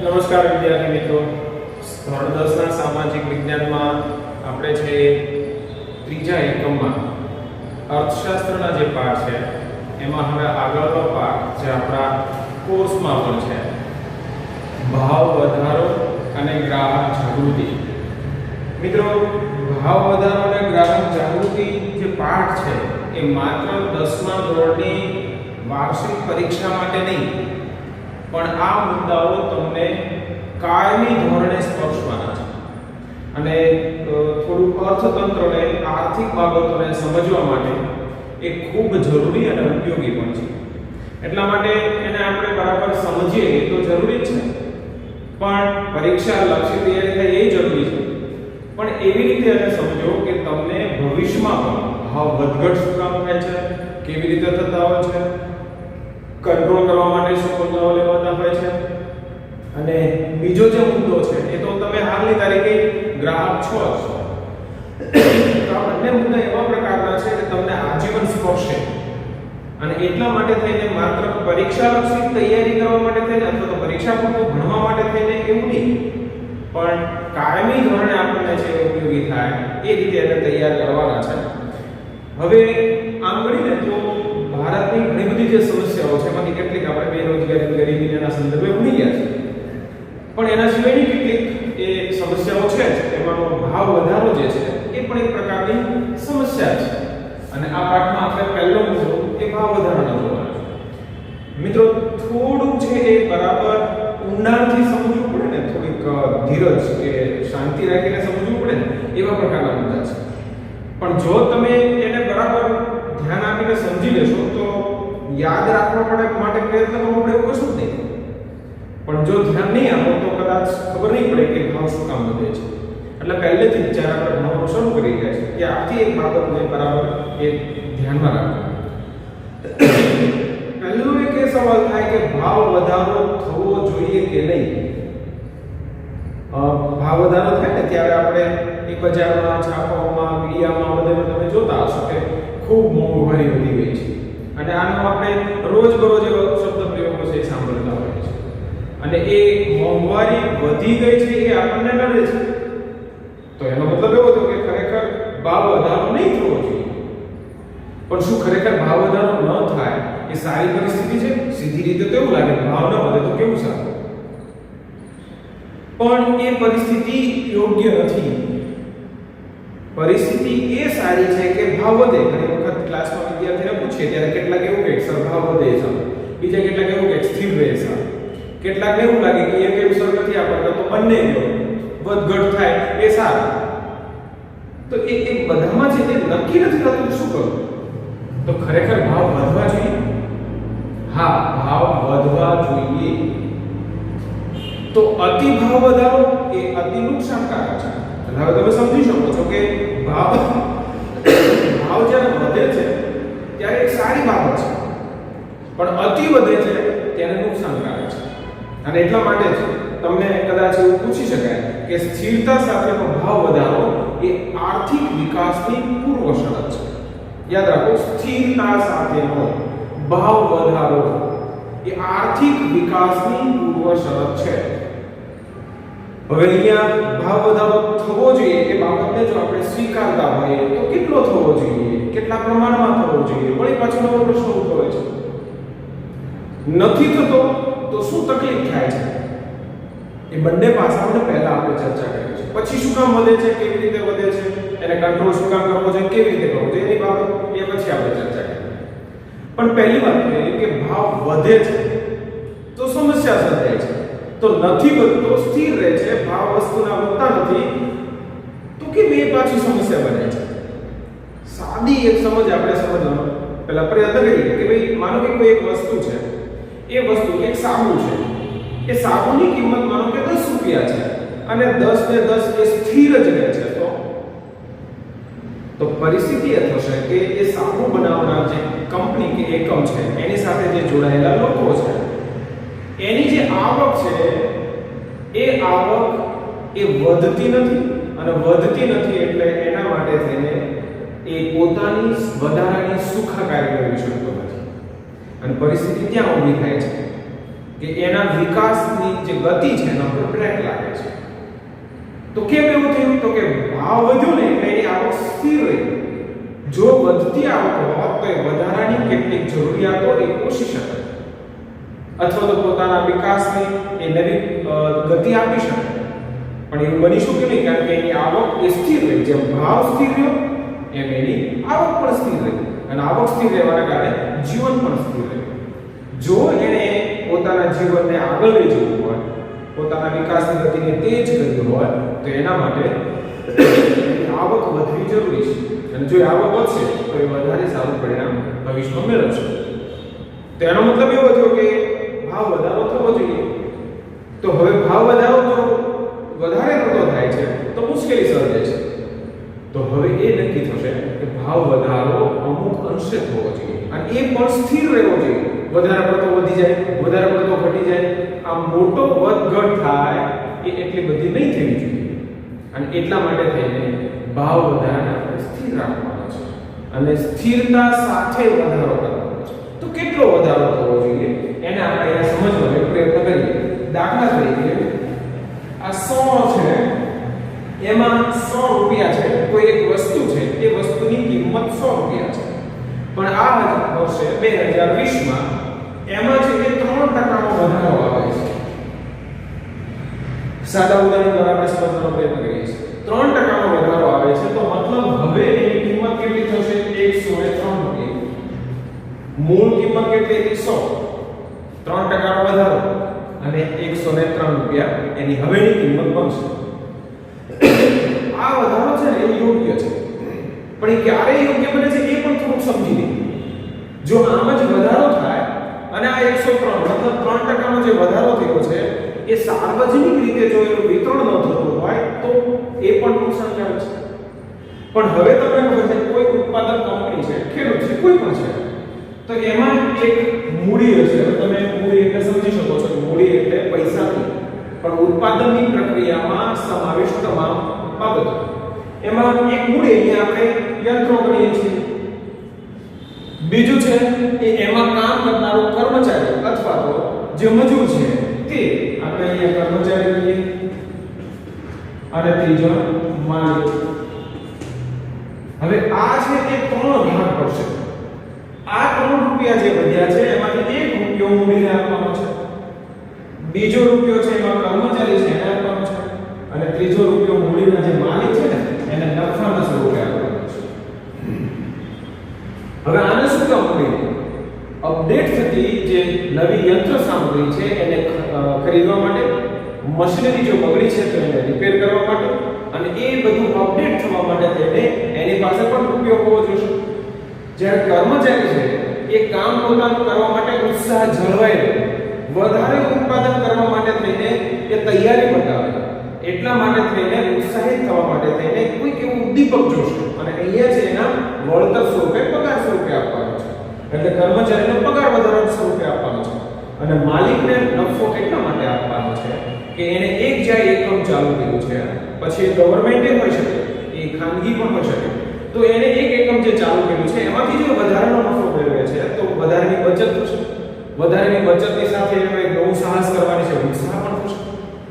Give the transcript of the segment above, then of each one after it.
નમસ્કાર વિદ્યાર્થી મિત્રો, ધોરણ 10 ના સામાજિક વિજ્ઞાનમાં આપણે છે ત્રીજા એકમમાં અર્થશાસ્ત્રના જે પાઠ છે એમાં હવે આગળનો પાઠ જે આપણા કોર્સમાં પણ છે ભાવ વધારો અને ગ્રાહક જાગૃતિ. મિત્રો, ભાવ વધારો અને ગ્રાહક જાગૃતિ જે પાઠ છે એ માત્ર 10મા ધોરણની વાર્ષિક પરીક્ષા માટે નહીં, પણ આ મુદ્દાઓ તમને કાયમી ધોરણે સ્પર્શવાના છે અને થોડું અર્થતંત્રને આર્થિક બાબતોને સમજવા માટે એ ખૂબ જરૂરી અને ઉપયોગી પણ છે. એટલા માટે એને આપણે બરાબર સમજીએ એ તો જરૂરી છે, પણ પરીક્ષા લક્ષી તૈયારી થાય એ જરૂરી છે, પણ એવી રીતે એને સમજો કે તમને ભવિષ્યમાં પણ ભાવ વધઘટ શું કામ થાય છે, કેવી રીતે થતા હોય છે, કંટ્રોલ કરવા માટે શું પગલાઓ લેવાતા હોય છે. અને બીજો જે મુદ્દો છે એ તો તમે હાલની તારીખે ગ્રાહક છો જ, તો આ બંને મુદ્દા એવા પ્રકારના છે કે તમને આજીવન સ્પર્શે અને એટલા માટે થઈને માત્ર પરીક્ષા લક્ષી તૈયારી કરવા માટે થઈને અથવા તો પરીક્ષા પૂરતું ભણવા માટે થઈને એવું નહીં, પણ કાયમી ધોરણે આપણને જે ઉપયોગી થાય એ રીતે એને તૈયાર કરવાના છે. હવે આમ ગણીને તો ભારતની ઘણી બધી જે સમસ્યાઓ છે એમાંથી કેટલીક આપણે બેરોજગારી, ગરીબીના સંદર્ભે ભણી ગયા છે, પણ એના સિવાયની કેટલીક એ સમસ્યાઓ છે જ. એમાંનો ભાવ વધારો જે છે એ પણ એક પ્રકારની સમસ્યા છે અને આ પાઠમાં આપણે પહેલો મુદ્દો એ ભાવ વધારાનો જોવાનો છે. મિત્રો, થોડું છે એ બરાબર ઊંડાણથી સમજવું પડે ને, થોડીક ધીરજ કે શાંતિ રાખીને સમજવું પડે ને, એવા પ્રકારના મુદ્દા છે. પણ જો તમે એને બરાબર ધ્યાન આપીને સમજી લેશો તો યાદ રાખવા માટે પ્રયત્ન કરવો પડે એવું કશું જ નહીં. પણ જો ધ્યાન નહીં આપો તો કદાચ ખબર નહીં પડે કે ભાવ શું કામ વધે છે. એટલે પહેલેથી જ જ્યારે આપણે ભણવાનું શરૂ કરી રહ્યા છે કે આથી એક બાબતને બરાબર એ ધ્યાનમાં રાખો. પહેલું એક એ સવાલ થાય કે ભાવ વધારો થવો જોઈએ કે નહીં. ભાવ વધારો થાય ને ત્યારે આપણે એ બજારમાં, છાપાઓમાં, મીડિયામાં બધે તમે જોતા હશો કે ખૂબ મોંઘવારી વધી ગઈ છે અને આનો આપણે રોજબરોજ શબ્દ પ્રયોગો છે સાંભળતા હોઈએ છીએ. અને એ મોંઘવારી વધી ગઈ છે એ આપણને નડે છે, તો એનો મતલબ એવો થયો કે ખરેખર ભાવ વધારો નહીં થવો જોઈએ. પણ શું ખરેખર ભાવ વધારો ન થાય એ સારી પરિસ્થિતિ છે? સીધી રીતે તો એવું લાગે ભાવ ન વધે તો કેવું સારું, પણ એ પરિસ્થિતિ યોગ્ય નથી. પરિસ્થિતિ એ સારી છે કે ભાવ વધે. ઘણી વખત ક્લાસમાં વિદ્યાર્થીને પૂછીએ ત્યારે કેટલાક એવું કહે સર ભાવ વધે છે, બીજા કેટલાક એવું કહે સ્થિર રહે છે, કેટલાકને એવું લાગે કે એક એક સર નથી આપતા તો બંને વધઘટ થાય એ સારું. તો એ બધામાં છે તે નક્કી નથી થતું શું કરું. તો ખરેખર ભાવ વધવા જોઈએ? હા, ભાવ વધવા જોઈએ. તો અતિ ભાવ વધારો એ અતિ નુકસાનકારક છે. હવે તમે સમજી શકો છો કે ભાવ જ્યારે વધે છે ત્યારે એક સારી બાબત છે, પણ અતિ વધે છે ત્યારે નુકસાનકારક છે. અને એટલા માટે જ તમને કદાચ એવું પૂછી શકાય કે સ્થિરતા સાથેનો ભાવ વધારો એ આર્થિક વિકાસની પૂર્વ શરત છે. યાદ રાખો, સ્થિરતા સાથેનો ભાવ વધારો એ આર્થિક વિકાસની પૂર્વ શરત છે. હવે અહીંયા ભાવ વધારો થવો જોઈએ એ બાબતને જો આપણે સ્વીકારતા હોઈએ તો કેટલો થવો જોઈએ, કેટલા પ્રમાણમાં થવો જોઈએ, વળી પાછો નવો પ્રશ્ન ઉદ્ભવે છે. નથી થતો તો શું તકલીફ થાય છે? એ બંને પાસાઓને પહેલા આપણે ચર્ચા કરી છે. પછી શું કામ વધે છે, કેવી રીતે વધે છે, એને કંટ્રોલ શું કામ કરવો છે, કેવી રીતે કરવો છે, એની બાબત એ પછી આપણે ચર્ચા કરી. પણ પહેલી વાત એ કે ભાવ વધે છે તો સમસ્યા સર્જાય છે. તો નથી વધતો, સ્થિર રહે છે, ભાવ વસ્તુના વધતા નથી તો કે બે પાછી સમસ્યા બને છે. સાદી એક સમજ આપણે સમજવાનો પહેલા પ્રયત્ન કરીએ કે ભાઈ માનો કે કોઈ એક વસ્તુ છે, એ વસ્તુ એક સાબુ છે, એ સાબુની કિંમત માનો કે 10 રૂપિયા છે અને 10 ને 10 એ સ્થિર જ રહે છે. તો પરિસ્થિતિ એ થશે કે એ સાબુ બનાવનાર જે કંપની કે એકમ છે એની સાથે જે જોડાયેલા લોકો છે એની જે આવક છે એ આવક એ વધતી નથી અને વધતી નથી એટલે એના માટે થઈને એ પોતાની વધારાની સુખાકારી મેળવી શકતો નથી અને પરિસ્થિતિ ત્યાં ઊભી થાય છે કે એના વિકાસની જે ગતિ છે એના પર બ્રેક લાગે છે. તો કેમ એવું થયું? તો કે ભાવ વધ્યો ને એટલે એની આવક સ્થિર રહી. જો વધતી આવક હોત તો એ વધારાની કેટલીક જરૂરિયાતો એ પોષી શકે અથવા તો પોતાના વિકાસની એ નવી ગતિ આપી શકે. પણ એવું બની શક્યું નહીં, કારણ કે એની આવક એ સ્થિર રહી. જેમ ભાવ સ્થિર રહ્યો એમ એની આવક પણ સ્થિર રહી, અને આવક સ્થિર રહેવાના કારણે જીવન પણ સ્થિર રહ્યું. જો એને પોતાના જીવનને આગળ લઈ જવું હોય, પોતાના વિકાસની ગતિને તેજ કરવી હોય, તો એના માટે આવક વધવી જરૂરી છે. અને જો આવક વધશે તો એ વધારે સારું પરિણામ ભવિષ્યમાં મેળવશે. તો એનો મતલબ એવો થયો કે ભાવ વધારો થવો જોઈએ. તો હવે ભાવ વધારો જો વધારે પડતો થાય છે તો મુશ્કેલી સર્જાય છે. તો હવે એ નક્કી થશે કે ભાવ વધારો અમુક અંશે થવો જોઈએ અને એ પણ સ્થિર રહેવો જોઈએ. વધારે પડતો વધી જાય, વધારે પડતો ઘટી જાય, આ મોટો વધઘટ થાય એ એટલી બધી નહીં થવી જોઈએ. અને એટલા માટે થઈને ભાવ વધારાને આપણે સ્થિર રાખવાનો છે અને સ્થિરતા સાથે વધારો કરવાનો છે. તો કેટલો વધારો થવો જોઈએ એને આપણે અહીંયા સમજવાનો પ્રયત્ન કરીએ. દાખલા તરીકે આ 100 છે, એમાં 100 રૂપિયા છે, કોઈ એક વસ્તુ છે, એ વસ્તુની કિંમત 100 રૂપિયા છે. પણ આ વર્ષે 2020 માં એમાં છે કે 3% નો વધારો આવે છે. સાદા ઉદાહરણ દ્વારા આપણે સમજવાનો પ્રયત્ન કરીએ છીએ. 3% નો વધારો આવે છે, તો મતલબ હવે એની કિંમત કેટલી થશે? 103 રૂપિયા. મૂળ કિંમત કેટલી હતી? 100. 3% નો વધારો અને 103 રૂપિયા એની હવેની કિંમત બનશે. આ વધારો છે ને એ યોગ્ય છે, પણ એ ક્યારે યોગ્ય બને છે એ પણ થોડું સમજી લઈએ. જો આમ જ વધારો થાય અને આ 103 મતલબ 3% નો જે વધારો થયો છે એ સાર્વજનિક રીતે જો એનું વિતરણ ન થતું હોય તો એ પણ નુકસાનકારક છે. પણ હવે તમને ખબર છે કોઈ ઉત્પાદક કંપની છે, ખેડૂત છે, કોઈ પણ છે, તો એમાં એક મૂડી હશે. તમે મૂડી એટલે સમજી શકો છો કે મૂડી એટલે પૈસા નહીં, પણ ઉત્પાદનની પ્રક્રિયામાં સમાવેશ તમામ બાબતો. એમાં એક મૂડી અહીંયા આપણે યંત્રો ગણીએ છીએ. બીજું છે એ એમાં કામ કરનારો કર્મચારી અથવા તો જે મજૂર છે તે આપણે અહીંયા કર્મચારી કહીએ. અને ત્રીજો માલિક. હવે આ છે એ 3 ભાગ પડશે. આ 3 રૂપિયા જે વધ્યા છે એમાંથી 1 રૂપિયો મૂડીને આપવાનો છે, બીજો રૂપિયો છે એમાં કર્મચારી છે એને આપવાનો છે, અને ત્રીજો રૂપિયો મૂડીના જે માલિક છે ને એને નફાના સ્વરૂપે આપવાનો છે. હવે આને શું કહેવાય? અપડેટ થતી જે નવી યંત્ર સામગ્રી છે એને ખરીદવા માટે, મશીનરી જો બગડી છે તો એને રિપેર કરવા માટે, અને એ બધું અપડેટ થવા માટે થઈને એની પાસે પણ રૂપિયો હોવો જોઈએ. જ્યારે કર્મચારી છે એ કામ પોતાનું કરવા માટે ઉત્સાહ જળવાય રહે, વધારે ઉત્પાદન કરવા માટે થઈને એ તૈયારી બતાવે, એટલા માટે થઈને ઉત્સાહિત થવા માટે થઈને કોઈક એવું ઉદ્દીપક જોશે, અને અહીંયા છે એના વળતર સ્વરૂપે પગાર સ્વરૂપે આપવાનો છે. એટલે કર્મચારીને પગાર વધારા સ્વરૂપે આપવાનો છે, અને માલિકને નફો એટલા માટે આપવાનો છે કે એને એક જાય એકમ ચાલુ કર્યું છે, પછી એ ગવર્નમેન્ટે હોઈ શકે, એ ખાનગી પણ હોઈ શકે, તો એને એક એકમ જે ચાલુ કર્યું છે એમાંથી જો વધારાનો નફો મેળવે છે તો વધારાની બચત થશે. વધારાની બચતની સાથે એને નવું સાહસ કરવાની છે, ઉત્સાહ પણ થશે,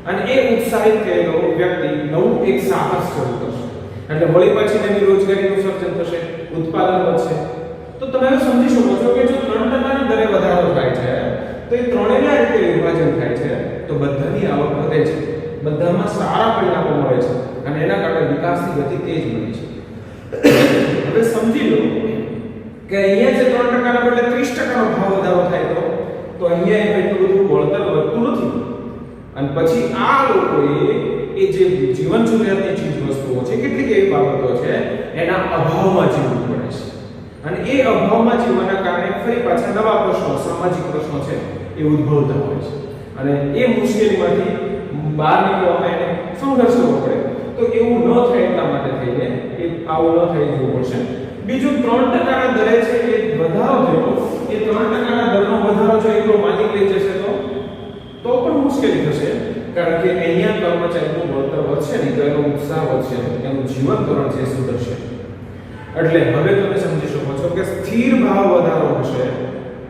અને એ ઉત્સાહિત થયેલો વ્યક્તિ નવું એક સાહસ શરૂ કરશે. એટલે વળી પાછી નવી રોજગારીનું સર્જન થશે, ઉત્પાદન વધશે. તો તમે સમજી શકો છો કે જો 3% દરે વધારો થાય છે તો એ ત્રણેયના રીતે વિભાજન થાય છે તો બધાની આવક વધે છે, બધામાં સારા પરિણામો મળે છે, અને એના કારણે વિકાસની ગતિ તેજ બને છે. હવે સમજી લો કે અહીંયા જે 3% ના બદલે 30% નો ભાવ વધારો થાય તો અહીંયા એટલું બધું વળતર વધતું નથી, અને પછી આ લોકોએ એ જે જીવન જરૂરિયાતની ચીજ વસ્તુઓ છે, કેટલીક એવી બાબતો છે એના અભાવમાં જીવવું પડે છે, અને એ અભાવમાં જીવવાના કારણે ફરી પાછા નવા પ્રશ્નો, સામાજિક પ્રશ્નો છે એ ઉદ્ભવતા હોય છે, અને એ મુશ્કેલીમાંથી બહાર નીકળવામાં એને સંઘર્ષ કરવો પડે. તો એવું ન થાય એટલા માટે થઈને એ આવું ન થઈ જવું પડશે. બીજું 3% ના દરે છે એ વધારો થયો, એ 3% ના દરનો વધારો જો એકલો માલિક લઈ જશે તો પણ મુશ્કેલી થશે, કારણ કે અહીંયા કર્મચારીનું વળતર વધશે નહીં તો એનો ઉત્સાહ વધશે, એનું જીવન ધોરણ છે સુધરશે. એટલે હવે તમે સમજી શકો છો કે સ્થિર ભાવ વધારો હશે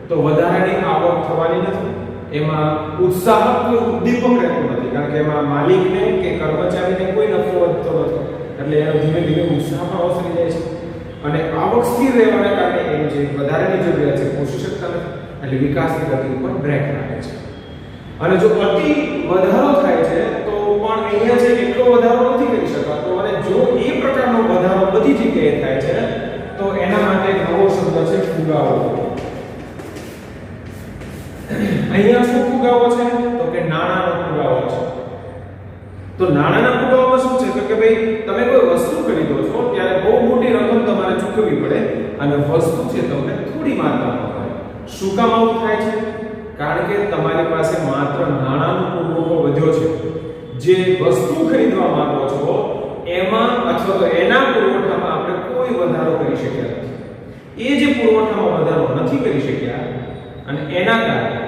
તો વધારાની આવક થવાની નથી, એમાં ઉત્સાહક કોઈ ઉદ્દીપક રહેતું નથી, કારણ કે એમાં માલિકને કે કર્મચારીને કોઈ નફો વધતો નથી, એટલે એનો ધીમે ધીમે ઉત્સાહ પણ ઓસરી જાય છે અને આવક સ્થિર રહેવાના કારણે એની જે વધારાની જરૂરિયાત છે પોષી શકતા નથી, એટલે વિકાસની ગતિ ઉપર બ્રેક લાગે છે. અને જો અતિ વધારો થાય છે તો પણ અહીંયા છે એટલો વધારો નથી કરી શકાતો, અને જો એ પ્રકારનો વધારો બધી જગ્યાએ થાય છે તો એના માટે નવો શબ્દ છે ફુગાવો. અહીંયા શું ફુગાવો છે? તો કે નાણાંનો ફુગાવો છે. તો નાણાંના ફુગાવામાં શું છે? તો કે ભાઈ તમે કોઈ વસ્તુ ખરીદો છો ત્યારે બહુ મોટી રકમ તમારે ચૂકવવી પડે અને વસ્તુ છે તમને થોડી માત્રામાં મળે. શું કામ આવું થાય છે? કારણ કે તમારી પાસે માત્ર નાણાંનો પુરવઠો વધ્યો છે. જે વસ્તુ ખરીદવા માંગો છો એમાં અથવા તો એના પુરવઠામાં આપણે કોઈ વધારો કરી શક્યા નથી. એ જે પુરવઠામાં વધારો નથી કરી શક્યા અને એના કારણે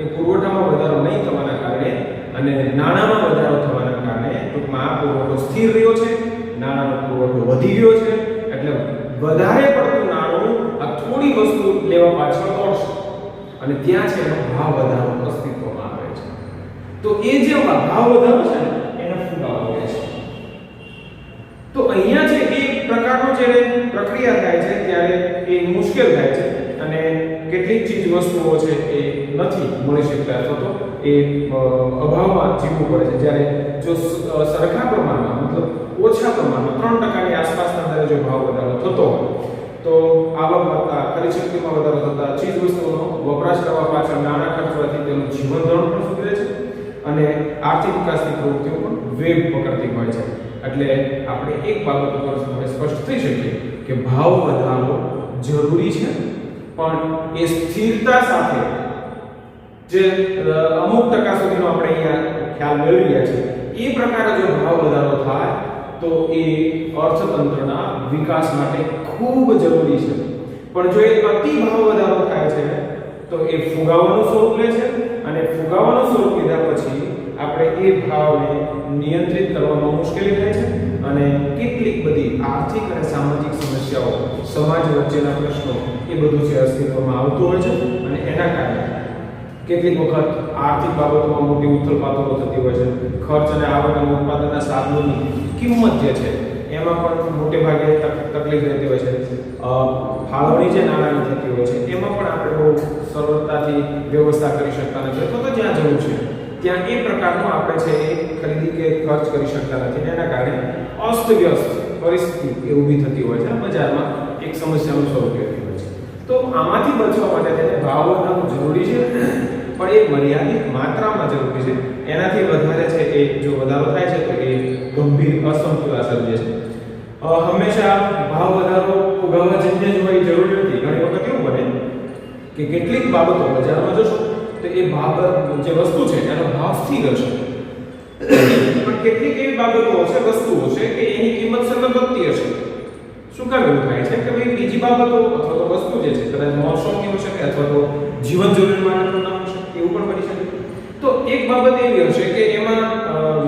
એ પુરવઠામાં વધારો નહીં થવાના કારણે અને નાણાંમાં વધારો થવાના કારણે ટૂંકમાં આ પુરવઠો સ્થિર રહ્યો છે, નાણાંનો પુરવઠો વધી ગયો છે, એટલે વધારે પડતું નાણું આ થોડી વસ્તુ લેવા પાછળ દોડશે અને ત્યાં છે એનો ભાવ વધારો અસ્તિત્વમાં આવે છે. તો એ જે ભાવ વધારો છે એને ફુગાવો કહે છે. તો અહીંયા છે એ પ્રકારનો જ્યારે પ્રક્રિયા થાય છે ત્યારે એ મુશ્કેલ થાય છે અને કેટલીક ચીજ વસ્તુઓ છે એ નથી મળી શકતા અથવા તો એ અભાવમાં જીવવું પડે છે. જ્યારે જો સરખા પ્રમાણમાં મતલબ ઓછા પ્રમાણમાં 3% ની આસપાસના દરે જો ભાવ વધારો થતો હોય તો આવક વધતા, ખરીદ શક્તિમાં વધારો થતા, ચીજ વસ્તુઓનો વપરાશ કરવા પાછળ નાણાં ખર્ચવાથી તેનું જીવન ધોરણ પણ સુધરે છે અને આર્થિક વિકાસની પ્રવૃત્તિઓ પણ વેગ પકડતી હોય છે. એટલે આપણે એક બાબત ઉપર સ્પષ્ટ થઈ શકીએ કે ભાવ વધારો જરૂરી છે, પણ એ સ્થિરતા સાથે જે અમુક ટકા સુધીનો આપણે અહીંયા ખ્યાલ મેળવી રહ્યા છે એ પ્રકારે જો ભાવ વધારો થાય તો એ અર્થતંત્રના વિકાસ માટે ખૂબ જરૂરી છે. પણ જો એ અતિ ભાવ વધારો થાય છે તો એ ફુગાવાનું સ્વરૂપ લે છે અને ફુગાવાનું સ્વરૂપ લીધા પછી આપણે એ ભાવને નિયંત્રિત કરવામાં મુશ્કેલી થાય છે અને કેટલીક બધી આર્થિક અને સામાજિક સમસ્યાઓ, સમાજ વચ્ચેના પ્રશ્નો એ બધું છે અસ્તિત્વમાં આવતું હોય છે અને એના કારણે કેટલીક વખત આર્થિક બાબતોમાં મોટી ઉથલપાથલો થતી હોય છે. ખર્ચ અને આવક અને ઉત્પાદનના સાધનોની કિંમત જે છે એમાં પણ મોટે ભાગે તકલીફ રહેતી હોય છે. ફાળવણી જે નાણાંની થતી હોય છે એમાં પણ આપણે બહુ સરળતાથી વ્યવસ્થા કરી શકતા નથી, તો જ્યાં જવું છે ત્યાં એ પ્રકારનો આપણે છે એ ખરીદી કે ખર્ચ કરી શકતા નથી. એના કારણે અસ્તવ્યસ્ત પરિસ્થિતિ એ ઊભી થતી હોય છે, બજારમાં એક સમસ્યાનું સ્વરૂપ લેતી હોય છે. તો આમાંથી બચવા માટે તેને ભાવ વધારવું જરૂરી છે, પણ એ મર્યાદિત માત્રામાં જરૂરી છે. એનાથી વધારે છે એ જો વધારો થાય છે તો એ ગંભીર અસંતુલન સર્જે છે. હંમેશા ભાવ વધારો ફુગાવા જન્ય જ હોય જરૂરી નથી. ઘણી વખત એવું બને કે કેટલીક બાબતો બજારમાં જશો તો એ ભાવ જે વસ્તુ છે એનો ભાવ સ્થિર હશે, પણ કેટલીક એવી બાબતો છે, વસ્તુઓ છે કે એની કિંમત સતત વધતી હશે. શું કામ એવું થાય છે કે ભાઈ બીજી બાબતો અથવા તો વસ્તુ જે છે કદાચ મોસમની હોઈ શકે અથવા તો જીવન જરૂરી માટેનું ના હોઈ શકે, એવું પણ બની શકે. તો એક બાબત એવી હશે કે એમાં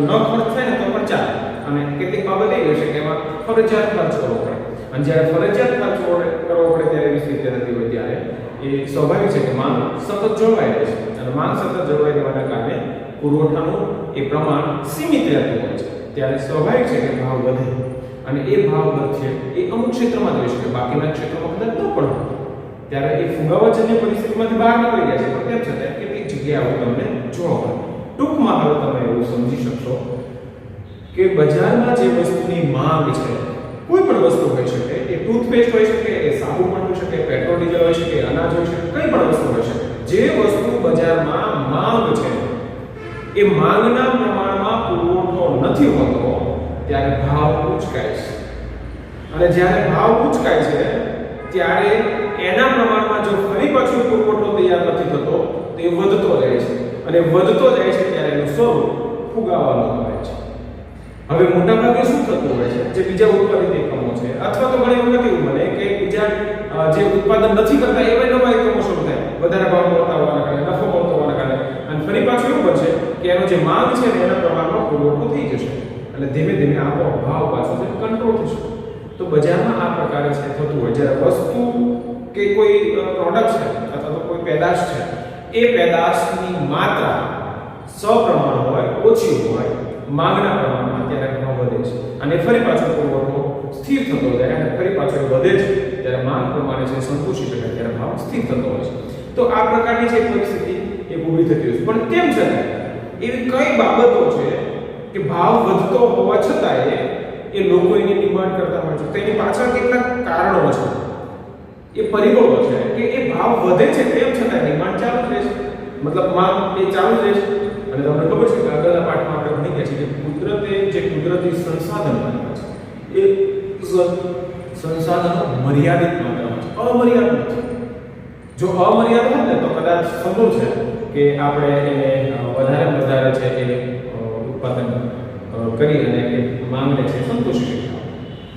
ન ખર્ચ થાય ને તો પણ ચાલે, અને કેટલીક બાબત એવી હશે કે એમાં ફરજિયાત ખર્ચ કરવો પડે, અને જ્યારે ફરજિયાત ખર્ચ કરવો પડે ત્યારે એવી સ્થિતિ નથી હોય ત્યારે એ સ્વાભાવિક છે કે માંગ સતત જળવાઈ રહે છે, અને માંગ સતત જળવાઈ રહેવાના કારણે પુરવઠાનું એ પ્રમાણ સીમિત રહેતું હોય છે. ત્યારે સ્વાભાવિક છે કે ભાવ વધે, અને એ ભાવ વધશે એ અમુક ક્ષેત્રમાં જોઈ શકે, બાકીના ક્ષેત્રોમાં કદાચ ન પણ હોય. ત્યારે એ ફુગાવાજન્ય પરિસ્થિતિમાંથી બહાર નીકળી ગયા છે, પણ તેમ છતાં કેટલીક જગ્યાએ આવું તમને જોવા મળે. ટૂંકમાં હવે તમે એવું સમજી શકશો કે બજારમાં જે વસ્તુની માંગ છે, કોઈ પણ વસ્તુ હોઈ શકે, એ ટૂથપેસ્ટ હોઈ શકે, એ સાબુ પણ હોઈ શકે, પેટ્રોલ ડીઝલ હોઈ શકે, અનાજ હોઈ શકે, કઈ પણ વસ્તુ હોઈ શકે. જે વસ્તુ બજારમાં માંગ છે એ માંગના પ્રમાણમાં પુરવઠો નથી હોતો ત્યારે ભાવ ઉચકાય છે, અને જ્યારે ભાવ ઉચકાય છે ત્યારે એના પ્રમાણમાં જો ફરી પાછો પુરવઠો તૈયાર નથી થતો તો એ વધતો જાય છે, અને વધતો જાય છે ત્યારે એનું સ્વરૂપ ફુગાવાનું આવે છે. હવે મોટાભાગે શું થતું હોય છે, જે બીજા ઉત્પાદિત એકમો છે અથવા તો ઘણી વખત એવું બને કે બીજા જે ઉત્પાદન નથી કરતા એવા નવા એકમો શરૂ થાય, વધારે ભાવ મળતા હોવાના કારણે, નફો મળતો હોવાના કારણે, અને ફરી પાછું એવું બનશે કે એનો જે માંગ છે એના પ્રમાણમાં પુરવઠો થઈ જશે, એટલે ધીમે ધીમે આપણો ભાવ પાછો છે કંટ્રોલ થશે. તો બજારમાં આ પ્રકારે છે થતું હોય. જ્યારે વસ્તુ કે કોઈ પ્રોડક્ટ છે અથવા તો કોઈ પેદાશ છે એ પેદાશની માત્રા સપ્રમાણ હોય, ઓછી હોય માંગના પ્રમાણમાં, ત્યારે ભાવ વધે છે. અને ફરી પાછો પુરવઠો સ્થિર થતો જાય અને ફરી પાછો વધે છે ત્યારે માંગ પ્રમાણે છે સંતોષી શકાય ત્યારે ભાવ સ્થિર થતો હોય છે. તો આ પ્રકારની જે પરિસ્થિતિ એ ઊભી થતી હોય છે. પણ તેમ છતાં એવી કઈ બાબતો છે કે ભાવ વધતો હોવા છતાં એ લોકો એની ડિમાન્ડ કરતા હોય છે? તેની પાછળ કેટલાક કારણો છે, એ પરિબળો છે કે એ ભાવ વધે છે તેમ છતાં ડિમાન્ડ ચાલુ રહે છે, મતલબ માંગ એ ચાલુ રહે છે. અને તમને ખબર છે કે આગળના પાઠમાં આપણે ભણી ગયા છીએ કે કુદરતે જે કુદરતી સંસાધન આપ્યા છે એ સંસાધનો મર્યાદિત માત્રામાં છે, અમર્યાદિત છે. જો અમર્યાદિત હોય ને તો કદાચ સંભવ છે કે આપણે એને વધારે છે એ ઉત્પાદન કરી અને એ માંગને છે સંતોષી શકીએ.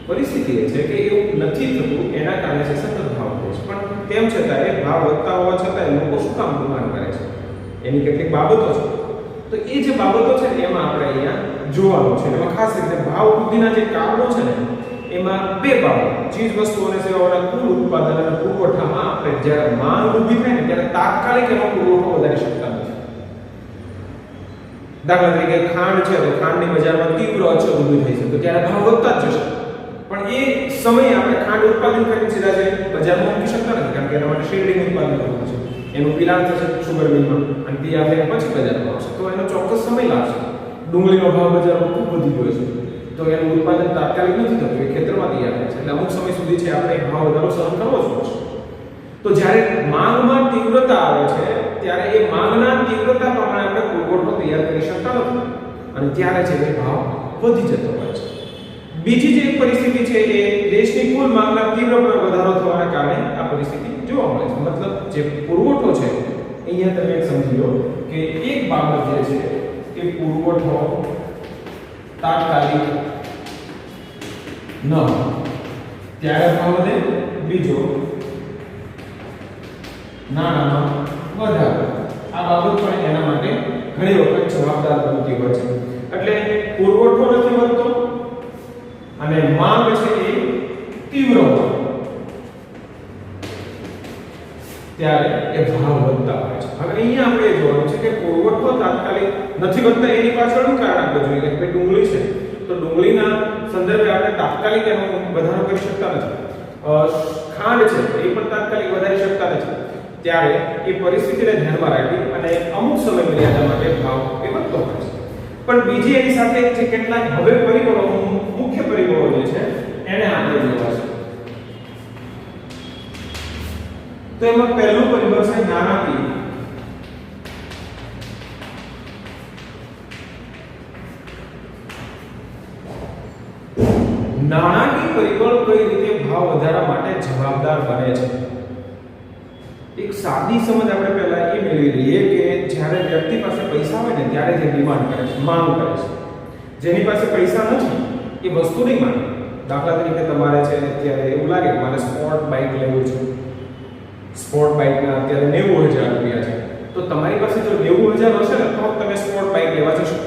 પરિસ્થિતિ એ છે કે એવું નથી થતું, એના કારણે છે સતત ભાવ વધે છે. પણ તેમ છતાં એ ભાવ વધતા હોવા છતાં લોકો શું કામ ડિમાન્ડ કરે છે? એની કેટલીક બાબતો છે. તો એ જે બાબતો છે એમાં આપણે અહીંયા જોવાનું છે. એમાં ખાસ કરીને ભાવ વૃદ્ધિના જે કારણો છે ને એમાં બે બાબતો, ચીજ વસ્તુઓ અને સેવાઓના કુલ ઉત્પાદન અને પુરવઠામાં આપણે જ્યારે માંગ ઊભી થાય ને ત્યારે તાત્કાલિક એનો પુરવઠો વધારી શકતા નથી. દાખલા તરીકે ખાંડ છે તો ખાંડની બજારમાં તીવ્ર અછત ઊભી થઈ છે તો ત્યારે ભાવ વધતા જ જશે. પણ એ સમયે આપણે ખાંડ ઉત્પાદન કરીને સીધા જ બજારમાં મૂકી શકતા નથી, કારણ કે એના માટે શેરડિંગ ઉત્પાદન કરવું છે, એનું પિલાણ થશે સુગર મિલમાં અને તે આપણે પછી બજારમાં આવશે તો એનો ચોક્કસ સમય લાગશે. ડુંગળીનો ભાવ બજારમાં ખૂબ વધી ગયો છે તો એનું ઉત્પાદન તાત્કાલિક નથી થતું, એ ખેતરમાં તૈયાર થાય છે એટલે અમુક સમય સુધી છે આપણે ભાવ વધારો સહન કરવો જ પડશે. તો જ્યારે માંગમાં તીવ્રતા આવે છે ત્યારે એ માંગના તીવ્રતા પ્રમાણે આપણે પુરવઠો તૈયાર કરી શકતા નથી અને ત્યારે છે એ ભાવ વધી જતો હોય છે. બીજી જે પરિસ્થિતિ છે એ દેશની કુલ માંગના તીવ્ર વધારો થવાના કારણે આ પરિસ્થિતિ જોવા મળે છે. મતલબ જે પુરવઠો છે અહીંયા તમે સમજી લો કે એક બાબત જે છે એ પુરવઠો તાત્કાલિક ન ત્યારે ભાવ વધે, બીજો નાણાંમાં વધારો. આ બાબત પણ એના માટે ઘણી વખત જવાબદાર બનતી હોય છે. એટલે પુરવઠો નથી વધતો અને માંગ છે એ તીવ્ર હોય ત્યારે એ ભાવ વધતા હોય છે. હવે અહીંયા આપણે જોવાનું છે કે પુરવઠો તાત્કાલિક નથી વધતા એની પાછળનું કારણ આપણે જોઈએ કે ડુંગળી છે તો ડુંગળીના સંદર્ભે આપણે તાત્કાલિક એનો વધારો કરી શકતા નથી. ખાંડ છે એ પણ તાત્કાલિક વધારી શકતા નથી. ત્યારે એ પરિસ્થિતિને ધ્યાનમાં રાખી અને અમુક સમય મર્યાદા માટે ભાવ એ વધતો હોય છે. પણ બીજી એની સાથે જે કેટલાક હવે પરિબળો, મુખ્ય પરિબળો જે છે એને આપણે જોવા છે. તો એમાં પહેલું પરિબળ છે નાણાકીય. નાણાકીય પરિબળ કઈ રીતે ભાવ વધારા માટે જવાબદાર બને છે? એક સાદી સમજ આપણે પહેલા એ મેળવી લઈએ કે જ્યારે વ્યક્તિ પાસે પૈસા હોય ને ત્યારે જે ડિમાન્ડ કરે છે, માંગ કરે છે. જેની પાસે પૈસા નથી એ વસ્તુની માંગ. દાખલા તરીકે તમારે છે અત્યારે એવું લાગે કે મારે સ્પોર્ટ બાઇક લેવું છે, સ્પોર્ટ બાઇકના અત્યારે 90,000 રૂપિયા છે, તો તમારી પાસે જો 90,000 હશે ને તો તમે સ્પોર્ટ બાઇક લેવા જશો.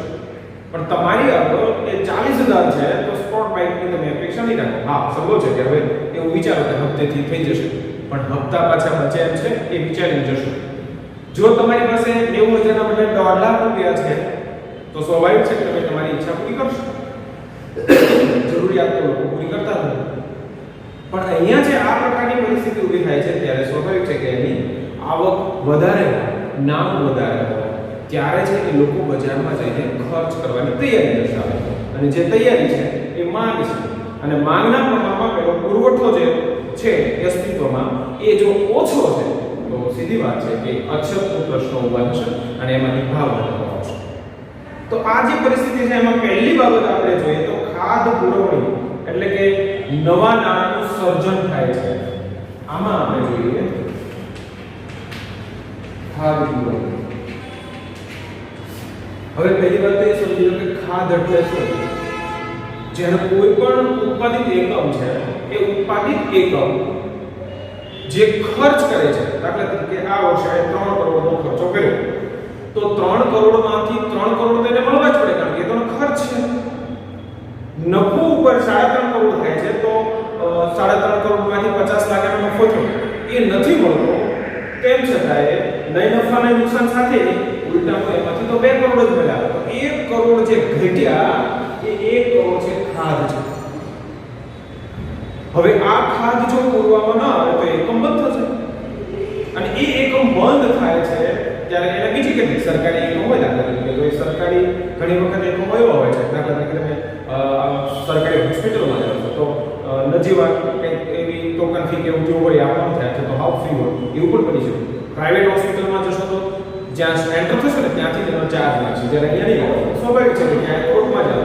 પણ તમારી આગળ એ 40,000 છે તો સ્પોર્ટ બાઇકની તમે અપેક્ષા નહીં રાખો. હા, સંભવ છે કે હવે એવું વિચારો કે હપ્તેથી થઈ જશે, પણ હપ્તા પાછા બચે એમ છે એ વિચારીને જશો. જો તમારી પાસે 90,000 ના બદલે 1.5 લાખ રૂપિયા છે તો સ્વાભાવિક છે કે તમે તમારી ઈચ્છા પૂરી કરશો. જરૂરિયાત તો લોકો પૂરી કરતા નથી. પણ અહીંયા જે આ પ્રકારની પરિસ્થિતિ ઊભી થાય છે ત્યારે સ્વાભાવિક છે કે એની આવક વધારે હોય, નામ વધારે હોય ત્યારે છે એ લોકો બજારમાં જઈને ખર્ચ કરવાની તૈયારી દર્શાવે અને જે તૈયારી છે એ માંગ છે. અને માંગના પ્રમાણમાં પેલો પુરવઠો જે છે એ અસ્તિત્વમાં એ જો ઓછો છે તો સીધી વાત છે કે અછતનો પ્રશ્ન ઊભા થશે અને એમાંથી ભાવ વધારો આવશે. તો આ જે પરિસ્થિતિ છે એમાં પહેલી બાબત આપણે જોઈએ તો ખાધ પુરવણી એટલે કે નવા નાણાંનું સર્જન થાય છે. આમાં આપણે જોઈએ ખાધ પુરવણી. હવે પહેલી વાત એ સમજી લો કે ખાધ એટલે શું? જ્યારે કોઈ પણ ઉત્પાદિત એકમ છે એ ઉત્પાદિત એકમ જે ખર્ચ કરે છે, દાખલા તરીકે આ વર્ષે 3 કરોડનો ખર્ચો કર્યો તો 3 કરોડમાંથી 3 કરોડ તેને મળવા જ પડે કારણ કે એ તો ખર્ચ છે. નફો ઉપર 3.5 કરોડ થાય છે તો 3.5 કરોડમાંથી 50 લાખ એનો નફો થયો એ નથી મળતો તેમ છતાં નહીં નફા નહીં નુકસાન સાથે ઉલટામાં એમાંથી તો 2 કરોડ જ મળ્યા, તો 1 કરોડ જે ઘટ્યા એ 1 કરોડ છે ખાધ છે. હવે આ ખાધ જો પૂરવામાં ન આવે તો એકમ બંધ થશે, અને એ એકમ બંધ થાય છે ત્યારે એને બીજી કેટલીક સરકારી એકમ હોય, દાખલા તરીકે તો એ સરકારી ઘણી વખત એકમ એવા હોય છે, દાખલા તરીકે તમે સરકારી હોસ્પિટલમાં જાઓ છો તો નજીવા કંઈક એવી ટોકન ફી કે એવું જેવું હોય આપવાનું થાય છે તો હાઉ ફ્રી હોય એવું પણ બની શકે. પ્રાઇવેટ હોસ્પિટલમાં જશો તો જ્યાં એન્ટર થશો ને ત્યાંથી તેનો ચાર્જ લાગશે, જ્યારે અહીંયા નહીં આવે. સ્વાભાવિક છે કે ત્યાં કોર્ટમાં જાવ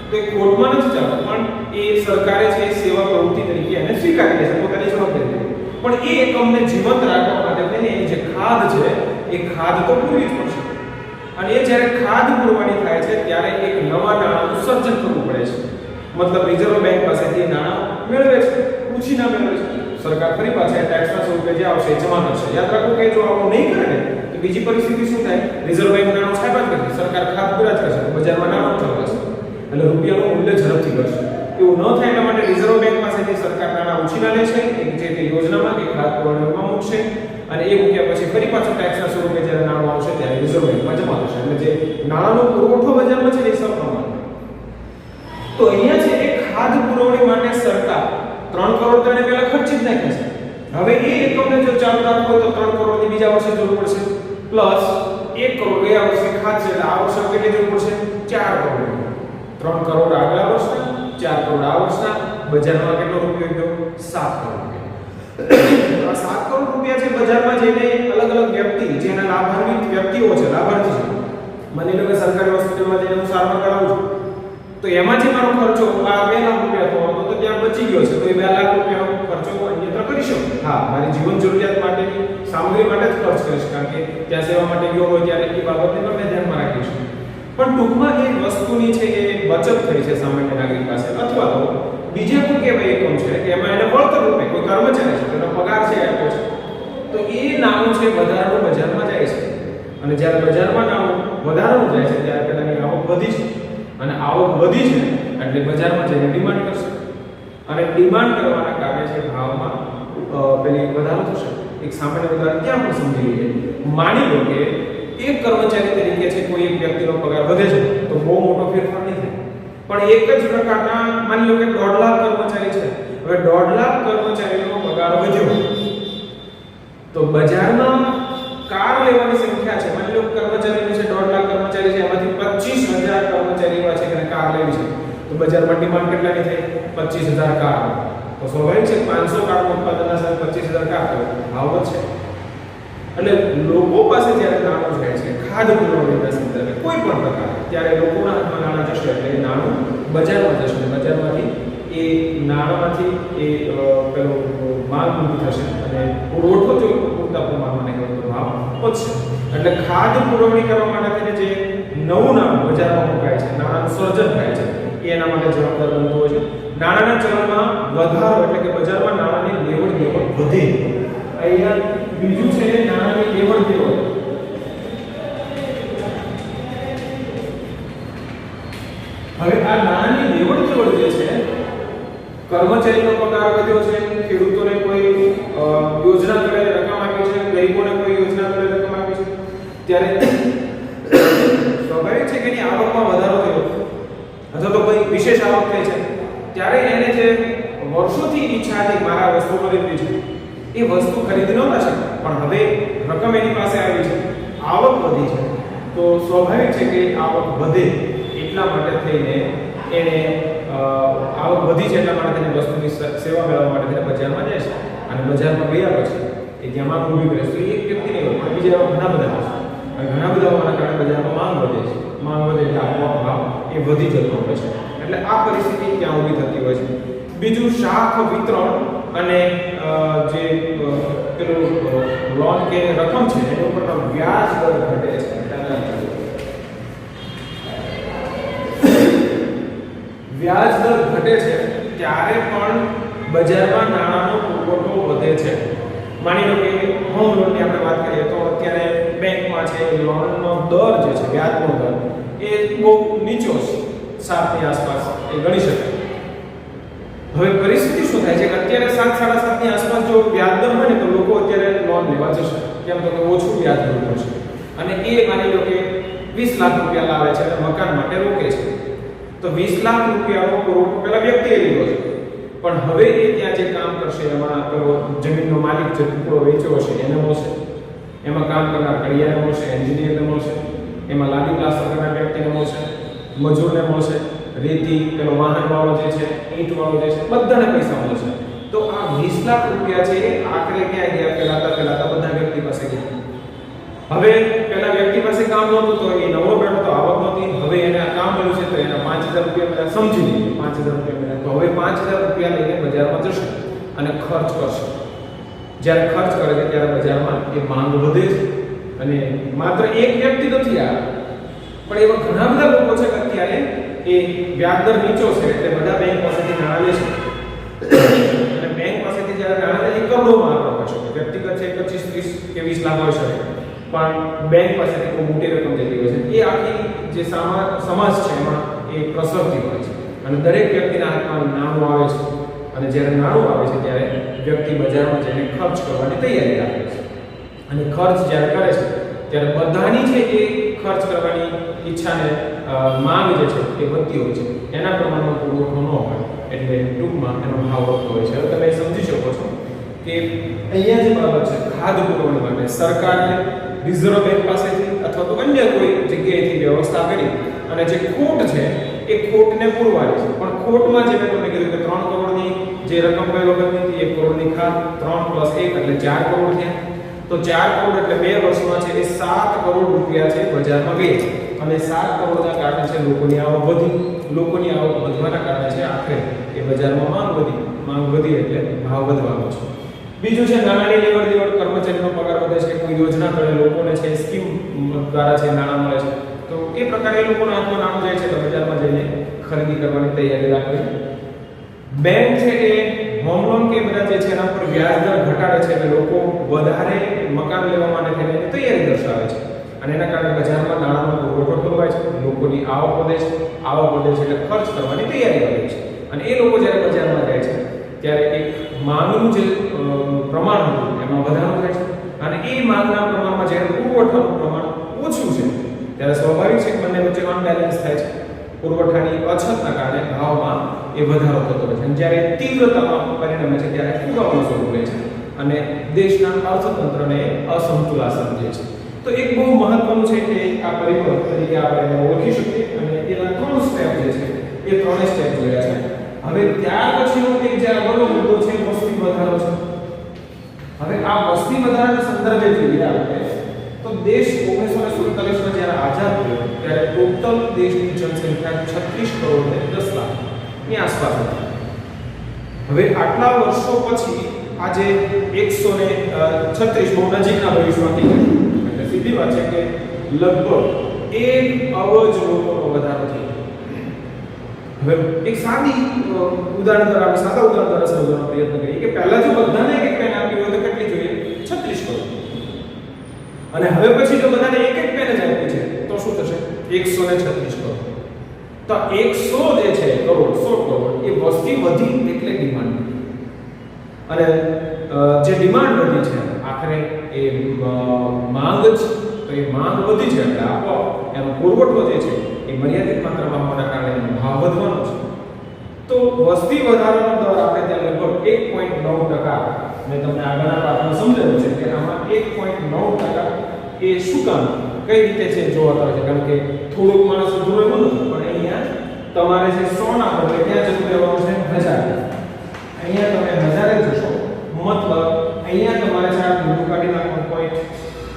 તો એ કોર્ટમાં નથી જવાનું, પણ એ સરકારે છે સેવા પ્રવૃત્તિ તરીકે એને સ્વીકારી લે છે પોતાની જવાબદારી. પણ એ એકમને જીવંત રાખવા માટે તેને એની જે ખાધ છે એ ખાધ તો પૂરવી જ પડશે, અને એ જ્યારે ખાધ પૂરવાની થાય છે ત્યારે એક નવા નાણાંનું સર્જન કરવું પડે છે. મતલબ રિઝર્વ બેંક પાસેથી નાણાં મેળવે છે, ઉછીના મેળવે છે, સરકાર ફરી પાછા ટેક્સના સ્વરૂપે જે આવશે એ જમા કરશે. યાદ રાખો કે જો આવું નહીં કરે ને તો બીજી પરિસ્થિતિ શું થાય, રિઝર્વ બેંક નાણું છાપ્યા જ કરશે, સરકાર ખાધ પૂરા જ કરશે, બજારમાં નાણું ચલાવશે, એટલે રૂપિયાનું મૂલ્ય ઝડપથી કરશે. એવું ન થાય એના માટે રિઝર્વ બેંક પાસેથી સરકાર નાણાં ઉછીના લે છે, જે તે યોજનામાં કે ખાધ પૂરવામાં મૂકશે, અને એ મૂક્યા પછી ફરી પાછું ટેક્સના સ્વરૂપે જ્યારે નાણું આવશે ત્યારે રિઝર્વ બેંકમાં જમા થશે. એટલે જે નાણાંનો પુરવઠો બજારમાં છે એ સપ્રમાણ. તો અહીંયા છે એ ખાધ પુરવણી માટે સરકાર 3 કરોડ તેને પહેલા ખર્ચી જ નાખે છે. હવે એ એકમને જો ચાલુ રાખવો હોય તો 3 કરોડની બીજા વર્ષે જરૂર પડશે, પ્લસ 1 કરોડ ગયા વર્ષે ખાધ છે એટલે આ વર્ષે કેટલી જરૂર પડશે, 4 કરોડ. 3 કરોડ આગલા વર્ષના, 4 કરોડ આ વર્ષના, બજારમાં કેટલો રૂપિયો ગયો, 7 કરોડ રૂપિયા. આ 7 કરોડ રૂપિયા છે બજારમાં જઈને અલગ અલગ વ્યક્તિ જેના લાભાન્વિત વ્યક્તિઓ છે, લાભાર્થી છે, માની લો કે સરકારી હોસ્પિટલમાં જઈને હું સારવાર કરાવું છું તો એમાં જે મારો ખર્ચો આ 2 લાખ રૂપિયા થવાનો તો ત્યાં બચી ગયો છે, તો એ 2 લાખ રૂપિયાનો ખર્ચો અન્યત્ર કરી શકું. હા, મારી જીવન જરૂરિયાત માટેની સામગ્રી માટે જ ખર્ચ કરીશ, કારણ કે ત્યાં સેવા માટે ગયો હોય ત્યારે એ બાબતને પણ મેં ધ્યાનમાં રાખીશ. પણ ટૂંકમાં એ વસ્તુની છે એ બચત થઈ છે સામાન્ય નાગરિક પાસે, અથવા તો બીજે કોઈ કેવા એકમ છે કે એમાં એને વળતર રૂપે કોઈ કર્મચારી છે તેનો પગાર છે આપ્યો છે, તો એ નાણું છે વધારાનું બજારમાં જાય છે, અને જ્યારે બજારમાં નાણું વધારાનું જાય છે ત્યારે પેલાની આવક વધી છે, અને આવક વધી છે એટલે બજારમાં જઈને ડિમાન્ડ કરશે, અને ડિમાન્ડ કરવાના કારણે છે ભાવમાં પેલી વધારો થશે. એક સામાન્ય ઉદાહરણ ત્યાં પણ સમજી લઈએ. માની લો કે એક કર્મચારી તરીકે છે કોઈ એક વ્યક્તિનો પગાર વધે છે તો બહુ મોટો ફેરફાર નહીં થાય, પણ એક જ પ્રકારના માની લો કે 1.5 લાખ કર્મચારી છે, હવે 1.5 લાખ કર્મચારીનો પગાર વધ્યો તો બજારમાં કાર લેવાની સંખ્યા છે, માની લો કર્મચારીની છે 1.5 લાખ કર્મચારી છે, એમાંથી 25,000 કર્મચારી એવા છે કે કાર લેવી છે, તો બજારમાં ડિમાન્ડ કેટલાની થઈ, 25,000 કાર. તો સ્વાભાવિક છે 500 કારનું ઉત્પાદનના સાથે 25,000 કાર તો ભાવ વધશે. એટલે લોકો પાસે જ્યારે નાણું જાય છે ખાધ પુરવણીના સંદર્ભે કોઈ પણ પ્રકાર, ત્યારે લોકોના હાથમાં નાણાં જશે એટલે એ નાણું બજારમાં જશે, બજારમાંથી એ નાણાંમાંથી એ પેલો માંગ ઊભી થશે અને પુરવઠો જો પૂરતા પ્રમાણમાં નહીં હોય તો ભાવ વધશે. એટલે ખાધ પુરવણી કરવા માટે જે નવું નાણું બજારમાં મુકાય છે, નાણાંનું સર્જન થાય છે, એ એના માટે જવાબદાર બનતું હોય છે. નાણાંના ચલણમાં વધારો એટલે કે બજારમાં નાણાંની લેવડ દેવડ વધે. અહીંયા બીજું છે નાણાંની લેવડ દેવડ. હવે આ નાણાંની લેવડ દેવડ જે છે, કર્મચારીનો પગાર વધ્યો છે, ખેડૂતોને કોઈ યોજના કરે રકમ આપી છે, ગરીબોને કોઈ યોજના કરે રકમ આપી છે, ત્યારે સ્વાભાવિક છે કે એની આવકમાં વધારો થયો અથવા તો કોઈ વિશેષ આવક થઈ છે, ત્યારે એને જે વર્ષોથી ઈચ્છા હતી મારા વસ્તુ ખરીદવી છે એ વસ્તુ ખરીદી નહોતા શકે, પણ હવે રકમ એની પાસે આવી છે, આવક વધી છે, તો સ્વાભાવિક છે કે આવક વધે એટલા માટે થઈને એને આવક વધી છે એટલા માટે તેને વસ્તુની સેવા મેળવવા માટે તેને બજારમાં જાય છે, અને બજારમાં ગયા પછી એ ત્યાં માંગ ઊભી કરે છે. એક વ્યક્તિ નહીં હોય પણ બીજા એવા ઘણા બધા છે, અને ઘણા બધા હોવાના કારણે બજારમાં માંગ વધે છે, માંગ વધે એટલે આપોઆપ ભાવ એ વધી જતો હોય છે. એટલે આ પરિસ્થિતિ ત્યાં ઊભી થતી હોય છે. બીજું શાખ વિતરણ અને જે પેલું લોન કે રકમ છે એના ઉપરનો વ્યાજ દર ઘટે છે. વ્યાજ દર ઘટે છે ત્યારે પણ બજારમાં નાણાંનો પુરવઠો વધે છે. માની લો કે હોમ લોનની આપણે વાત કરીએ તો અત્યારે બેંકમાં છે લોનનો દર જે છે વ્યાજનો દર એ બહુ નીચો છે, 7 ની આસપાસ એ ગણી શકાય. હવે પરિસ્થિતિ શું થાય છે કે અત્યારે 7 સાડા 7 ની આસપાસ જો વ્યાજ દર હોય ને તો લોકો અત્યારે લોન લેવા જશે, કેમ તો કે ઓછું વ્યાજ મળતું હશે, અને એ માની લો કે 20 લાખ રૂપિયા લાવે છે અને મકાન માટે રોકે છે, તો 20 લાખ રૂપિયાનો પુરવઠો પેલા વ્યક્તિએ લીધો છે, પણ હવે એ ત્યાં જે કામ કરશે એમાં પેલો જમીનનો માલિક જે ટુકડો વેચ્યો હશે એને મળશે, એમાં કામ કરનાર કડિયાને મળશે, એન્જિનિયરને મળશે, એમાં લાદી પ્લાસ્ટર કરનાર વ્યક્તિને મળશે, મજૂરને મળશે, રેતી પેલો વાહન વાળો જે છે, ઈંટ વાળો જે છે, બધાને પૈસા મળશે. તો આ 20 લાખ રૂપિયા છે આખરે ક્યાં ગયા? પેલા બધા વ્યક્તિ પાસે ગયા. હવે પેલા વ્યક્તિ પાસે કામ નહોતું તો એ નવો બેઠો તો આવક નહોતી, હવે એને આ કામ મળ્યું છે તો એના 5000 રૂપિયા મેળા, સમજી લો 5000 રૂપિયા મેળા, તો હવે 5000 રૂપિયા લઈને બજારમાં જશે અને ખર્ચ કરશે. જ્યારે ખર્ચ કરે છે ત્યારે બજારમાં એ માંગ વધે છે, અને માત્ર એક વ્યક્તિ નથી આ, પણ એવા ઘણા બધા લોકો છે કે અત્યારે એ વ્યાજ દર નીચો છે એટલે બધા બેંક પાસેથી નાણાં લે છે, અને બેંક પાસેથી જ્યારે નાણાં લે એ કરોડોમાં આંકડો હોય છે, વ્યક્તિગત છે 25, 30 કે 20 લાખ હોય છે, પણ બેંક પાસેથી કોઈ મોટી રકમ જતી હોય છે. એ આખી જે સમાજ છે એમાં એ પ્રસરતી હોય છે, અને દરેક વ્યક્તિના હાથમાં નાણું આવે છે, અને જ્યારે નાણું આવે છે ત્યારે વ્યક્તિ બજારમાં જઈને ખર્ચ કરવાની તૈયારી રાખે છે, અને ખર્ચ જ્યારે કરે છે ત્યારે બધાની છે એ ખર્ચ કરવાની ઈચ્છાને માંગ જે છે એ વધતી હોય છે, એના પ્રમાણમાં પુરવઠો ન હોય એટલે ટૂંકમાં એનો ભાવ વધતો હોય છે. હવે તમે સમજી શકો છો કે અહીંયા જે બાબત છે ખાધ પુરવણી માટે સરકારને રિઝર્વ બેંક પાસેથી અથવા તો અન્ય કોઈ જગ્યાએથી વ્યવસ્થા કરી અને જે ખોટ છે એ ખોટને પૂરવાની છે, પણ ખોટમાં જે મેં તમને કીધું કે 3 કરોડની જે રકમ ગઈ વખતની હતી 1 કરોડની ખાધ, 3 + 1 એટલે 4 કરોડ થયા, તો 4 કરોડ એટલે 2 વર્ષમાં છે એ 7 કરોડ રૂપિયા છે બજારમાં ગયા, અને 7 કરોડના કારણે છે લોકોની આવક વધી, લોકોની આવક વધવાના કારણે છે આખરે એ બજારમાં માંગ વધી એટલે ભાવ વધવાનો છે. બીજું છે નાણાંની લેવડ દેવડ, કર્મચારીનો પગાર વધે છે, કોઈ યોજના કરે લોકોને છે સ્કીમ દ્વારા છે નાણાં મળે છે, તો એ પ્રકારે એ લોકોના હાથમાં નાણું જાય છે તો બજારમાં જઈને ખરીદી કરવાની તૈયારી રાખવી. બેંક છે એ હોમ લોન કે બધા જે છે એના પર વ્યાજ દર ઘટાડે છે એટલે લોકો વધારે મકાન લેવા માટે થઈને તૈયારી દર્શાવે છે, અને એના કારણે બજારમાં નાણાંનો પુરવઠો ખોરવાય છે, લોકોની આવક વધે છે, આવક વધે છે એટલે ખર્ચ કરવાની તૈયારી વધે છે, અને એ લોકો જ્યારે બજારમાં જાય છે ત્યારે એક માંગનું જે પ્રમાણ હતું એમાં વધારો થાય છે, અને એ માંગના પ્રમાણમાં જ્યારે પુરવઠાનું પ્રમાણ ઓછું છે ત્યારે સ્વાભાવિક છે કે બંને વચ્ચે અનબેલેન્સ થાય છે, પુરવઠાની અછતના કારણે ભાવમાં એ વધારો થતો હોય છે, અને જ્યારે તીવ્રતામાં પરિણમે છે ત્યારે ફુગાવો શરૂ થાય છે અને દેશના અર્થતંત્રને અસમતુલા સર્જે છે. તો એક બહુ મહત્વનું છે કે આ પરિબળ તરીકે આપણે ઓળખી શકીએ, અને એના 3 સ્ટેપ જે છે એ 3 સ્ટેપ જોયા છે. હવે ત્યાર પછીનો એક જે આગળનો મુદ્દો છે વસ્તી વધારો છે. હવે આ વસ્તી વધારાના સંદર્ભે જોઈએ આપણે તો દેશ 1947 માં જ્યારે આઝાદ થયો ત્યારે ટોટલ દેશની જનસંખ્યા 36 કરોડ ને 10 લાખ ની આસપાસ હતી. હવે આટલા વર્ષો પછી આજે 136 બહુ નજીકના ભવિષ્યમાં થઈ ગયું, એટલે સીધી વાત છે કે લગભગ 1 અબજ લોકોનો વધારો થયો. હવે એક સાદા ઉદાહરણ દ્વારા સમજવાનો પ્રયત્ન કરીએ કે પહેલા જો બધાને એક પેન આપી હોય તો કેટલી જોઈએ? 36 કરોડ, અને હવે પછી જો બધાને એક પેન જ આપી છે તો શું થશે? 136 કરોડ. તો 100 જે છે કરોડ 100 કરોડ એ વસ્તી વધી એટલે ડિમાન્ડ, અને જે ડિમાન્ડ વધી છે આખરે એ માંગ જ, તો એ માંગ વધી છે એટલે આપોઆપ એનો પુરવઠો જે છે એ મર્યાદિત માત્રામાં હોવાના કારણે એનો ભાવ વધવાનો છે. તો વસ્તી વધારાનો દર આપણે ત્યાં લગભગ 1.9%, મેં તમને આગળના પાઠમાં સમજાવ્યું છે કે આમાં 1.9% એ શું કામ કઈ રીતે છે જોવા હોય છે, કારણ કે થોડુંક માણસ દૂર એવું નથી, પણ અહીંયા તમારે જે 100 ના બદલે ક્યાં જતું રહેવાનું છે? 1000. અહીંયા તમે 1000 જશો, મતલબ અહીંયા તમારે 4 બિંદુ કાઢી નાખવાનું પોઈન્ટ.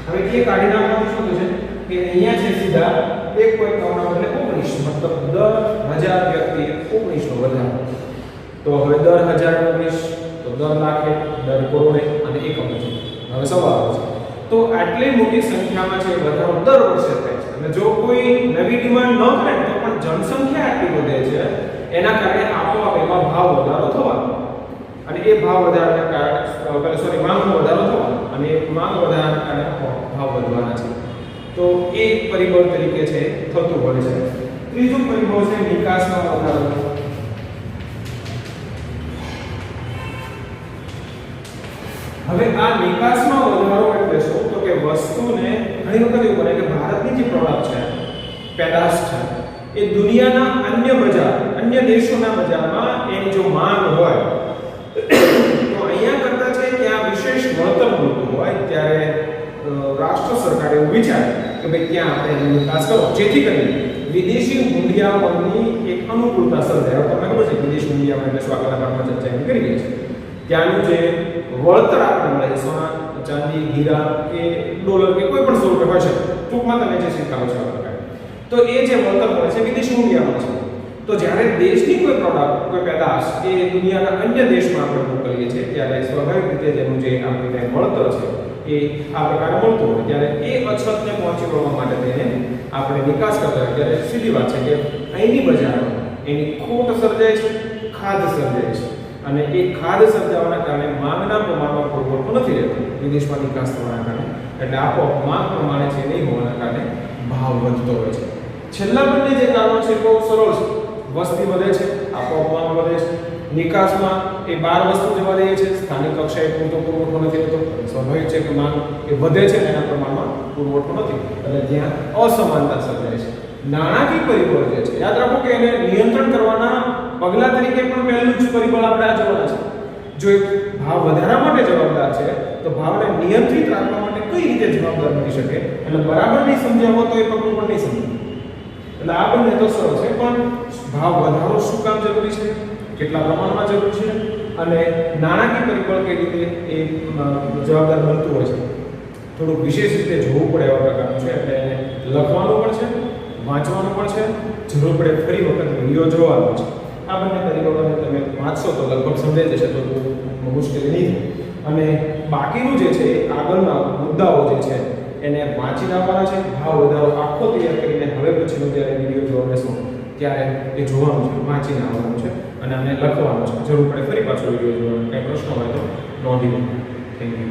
હવે એ કાઢી નાખવાનું શું થશે કે અહીંયા છે સીધા 1.9 ના બદલે 19, મતલબ દર 1000 વ્યક્તિ 19 નો વધારો. તો હવે દર 1000 19, તો દર લાખે, દર કરોડે અને એકમ છે. હવે સવાલ છે તો આટલી મોટી સંખ્યામાં છે વધારો દર વર્ષે થાય છે, અને જો કોઈ નવી ડિમાન્ડ ન કરે તો પણ જનસંખ્યા આટલી વધે છે એના કારણે આપોઆપ એમાં ભાવ વધારો થવાનો, અને એ ભાવ વધારાના કારણે માંગનો વધારો થવાનો, અને એ માંગ વધારાના કારણે ભાવ વધવાના છે. તો એ પરિબળ તરીકે છે થતું હોય છે. ત્રીજું પરિબળ છે નિકાસમાં વધારો. હવે આ નિકાસમાં વધારો એટલે શું? તો કે વસ્તુને ઘણી વખત એવું બને કે ભારતની જે પ્રોડક્ટ છે, પેદાશ છે, એ દુનિયાના અન્ય બજાર, અન્ય દેશોના બજારમાં એની જો માંગ હોય તો અહીંયા કરતા છે ત્યાં વિશેષ વળતર મળતું હોય, ત્યારે રાષ્ટ્ર સરકારે એવું વિચારે કે ભાઈ ત્યાં આપણે એની નિકાસ કરો, જેથી કરીને વિદેશી મૂલ્યાંકનની એક અનુકૂળતા સર્જાય. તમને ખબર છે વિદેશી મૂલ્યાંકન એટલે શું? આગળના ભાગમાં ચર્ચા કરી ગઈ છે. ત્યાંનું જે વળતર આપણે મળે, સોના, ચાંદી, હીરા કે ડોલર કે કોઈ પણ સ્વરૂપે હોય છે, ટૂંકમાં તમે જે શીખાવો છો આ પ્રકારે, તો એ જે વળતર મળે છે વિદેશી મૂલ્યાંકન છે. તો જ્યારે દેશની કોઈ પ્રોડક્ટ, કોઈ પેદાશ એ દુનિયાના અન્ય દેશમાં આપણે મોકલીએ છીએ, ત્યારે સ્વાભાવિક રીતે તેનું જે આપણે વળતર છે એ આ પ્રકારે મળતું હોય, ત્યારે એ અછતને પહોંચી વળવા માટે તેને આપણે નિકાસ કરતા હોય. ત્યારે સીધી વાત છે કે અહીંની બજારમાં એની ખોટ સર્જાય છે, ખાધ સર્જાય છે, અને એ ખાધ સર્જાવાના કારણે માંગના પ્રમાણમાં પુરવઠો નથી રહેતો વિદેશમાં નિકાસ થવાના કારણે, એટલે આપોઆપ માંગ પ્રમાણે છે નહીં હોવાના કારણે ભાવ વધતો હોય છે. છેલ્લા બંને જે કારણો છે બહુ સરળ છે. વસ્તી વધે છે, આપોઆપ માંગ વધે છે. નિકાસમાં એ બહાર વસ્તુ જવા દે છે, સ્થાનિક કક્ષાએ પૂરતો પુરવઠો નથી હોતો, સ્વાભાવિક છે કે માંગ એ વધે છે એના પ્રમાણમાં પુરવઠો નથી, એટલે ત્યાં અસમાનતા સર્જાય છે. નાણાકીય પરિબળ જે છે, યાદ રાખો કે એને નિયંત્રણ કરવાના પગલા તરીકે પણ પહેલું જ પરિબળ આપણે આ જોવાના છે. જો એક ભાવ વધારા માટે જવાબદાર છે, તો ભાવને નિયંત્રિત રાખવા માટે કઈ રીતે જવાબદાર બની શકે, એટલે બરાબર નહીં સમજ્યા હો તો એ પગલું પણ નહીં સમજાય. એટલે આ બંને તો સરળ છે, પણ ભાવ વધારો શું કામ જરૂરી છે, કેટલા પ્રમાણમાં જરૂર છે, અને નાણાકીય પરિબળ કઈ રીતે એ જવાબદાર બનતું હોય છે, થોડુંક વિશેષ રીતે જોવું પડે એવા પ્રકારનું છે. એટલે એને લખવાનું પણ છે, વાંચવાનું પણ છે, જરૂર પડે ફરી વખત વિડીયો જોવાનો છે. આ બંને પરિબળોને તમે વાંચશો તો લગભગ સમજાઈ જશે, તો મુશ્કેલી નહીં થાય. અને બાકીનું જે છે આગળના મુદ્દાઓ જે છે એને વાંચી નાખવાના છે. ભાવ વધારો આખો તૈયાર કરીને હવે પછીનો જ્યારે વિડીયો જોવા બેસો ત્યારે એ જોવાનું છે, વાંચીને આવવાનું છે, અને અમને લખવાનું છે. જરૂર પડે ફરી પાછો વિડીયો જોવાનો. કંઈ પ્રશ્ન હોય તો નોંધી લો. Thank you.